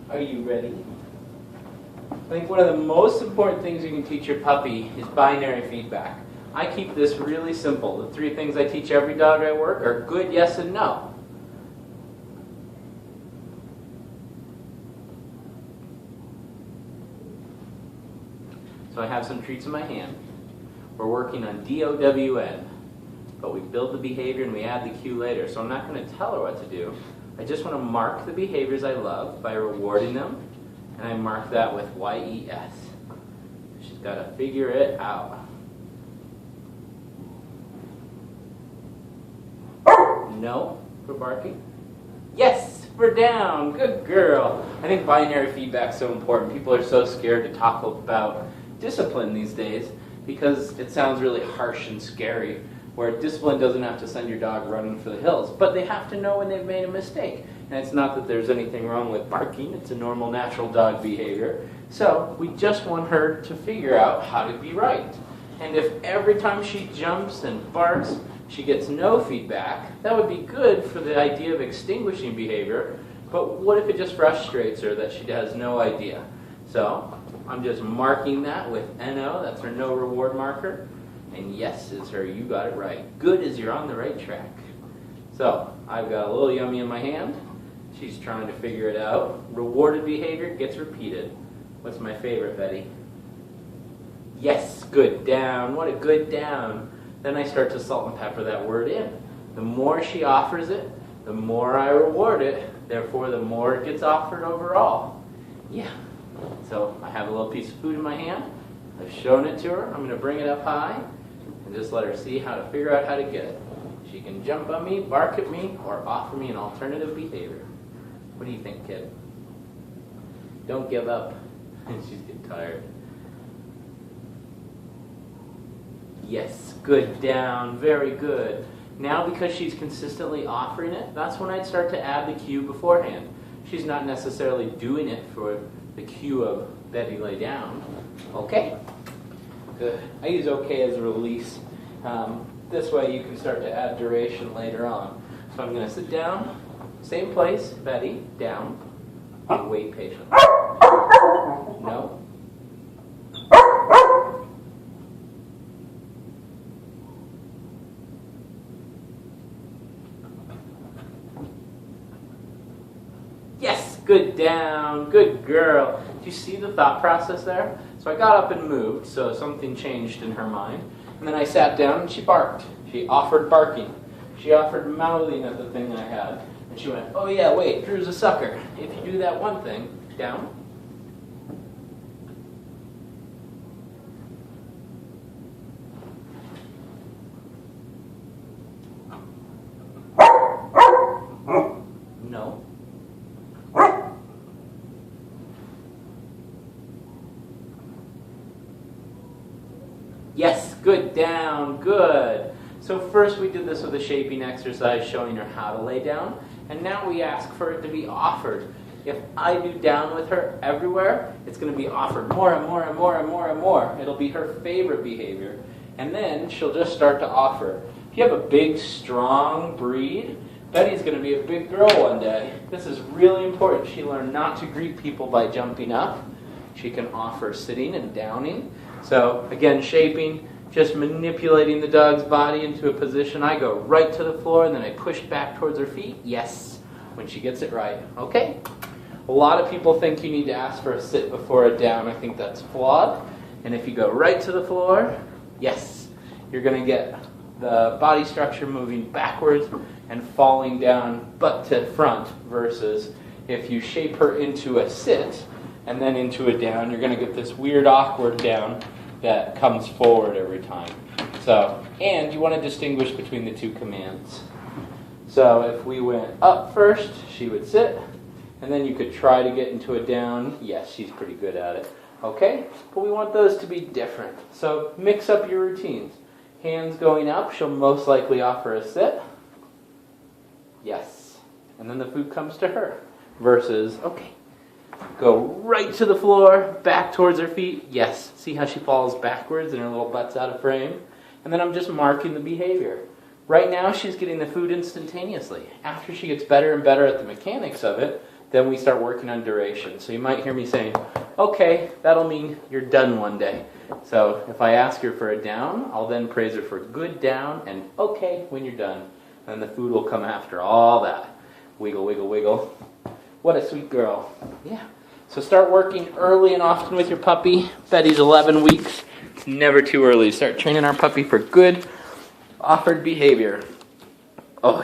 Are you ready? I think one of the most important things you can teach your puppy is binary feedback. I keep this really simple. The 3 things I teach every dog I work are good, yes, and no. So I have some treats in my hand. We're working on DOWN, but we build the behavior and we add the cue later. So I'm not going to tell her what to do. I just want to mark the behaviors I love by rewarding them, and I mark that with YES. She's got to figure it out. No for barking. Yes for down. Good girl. I think binary feedback is so important. People are so scared to talk about discipline these days because it sounds really harsh and scary, where discipline doesn't have to send your dog running for the hills, but they have to know when they've made a mistake. And it's not that there's anything wrong with barking. It's a normal, natural dog behavior. So we just want her to figure out how to be right. And if every time she jumps and barks, she gets no feedback, that would be good for the idea of extinguishing behavior, but what if it just frustrates her that she has no idea? So I'm just marking that with NO, that's her no reward marker, and yes is her you got it right. Good is you're on the right track. So I've got a little yummy in my hand. She's trying to figure it out. Rewarded behavior gets repeated. What's my favorite, Betty? Yes, good, down. What a good down. Then I start to salt and pepper that word in. The more she offers it, the more I reward it. Therefore, the more it gets offered overall. Yeah. So I have a little piece of food in my hand. I've shown it to her. I'm going to bring it up high and just let her see how to figure out how to get it. She can jump on me, bark at me, or offer me an alternative behavior. What do you think, kid? Don't give up. She's getting tired. Yes, good, down, very good. Now because she's consistently offering it, that's when I'd start to add the cue beforehand. She's not necessarily doing it for the cue of Betty lay down. Okay? Good. I use okay as a release. This way you can start to add duration later on. So I'm going to sit down, same place, Betty, down, and wait patiently. No? Yes, good down, good girl. Do you see the thought process there? So I got up and moved, so something changed in her mind. And then I sat down and she barked. She offered barking. She offered mouthing at the thing I had. And she went, oh yeah, wait, Drew's a sucker. If you do that one thing, down. No. Yes, good, down, good. So first we did this with a shaping exercise showing her how to lay down, and now we ask for it to be offered. If I do down with her everywhere, it's going to be offered more and more and more and more and more. It'll be her favorite behavior, and then she'll just start to offer. If you have a big, strong breed, Betty's going to be a big girl one day. This is really important. She learned not to greet people by jumping up. She can offer sitting and downing. So again, shaping, just manipulating the dog's body into a position. I go right to the floor and then I push back towards her feet. Yes, when she gets it right. Okay? A lot of people think you need to ask for a sit before a down. I think that's flawed. And if you go right to the floor, yes, you're going to get the body structure moving backwards and falling down butt to front, versus if you shape her into a sit and then into a down, you're going to get this weird awkward down that comes forward every time. So, and you want to distinguish between the two commands. So if we went up first, she would sit, and then you could try to get into a down. Yes, she's pretty good at it. Okay? But we want those to be different. So mix up your routines. Hands going up, she'll most likely offer a sit. Yes. And then the food comes to her. Versus, okay, go right to the floor, back towards her feet. Yes. See how she falls backwards and her little butt's out of frame? And then I'm just marking the behavior. Right now, she's getting the food instantaneously. After she gets better and better at the mechanics of it, then we start working on duration. So you might hear me saying, okay, that'll mean you're done one day. So if I ask her for a down, I'll then praise her for good down and okay when you're done. And the food will come after all that. Wiggle, wiggle, wiggle. What a sweet girl. Yeah. So start working early and often with your puppy. Betty's 11 weeks. Never too early. Start training our puppy for good offered behavior.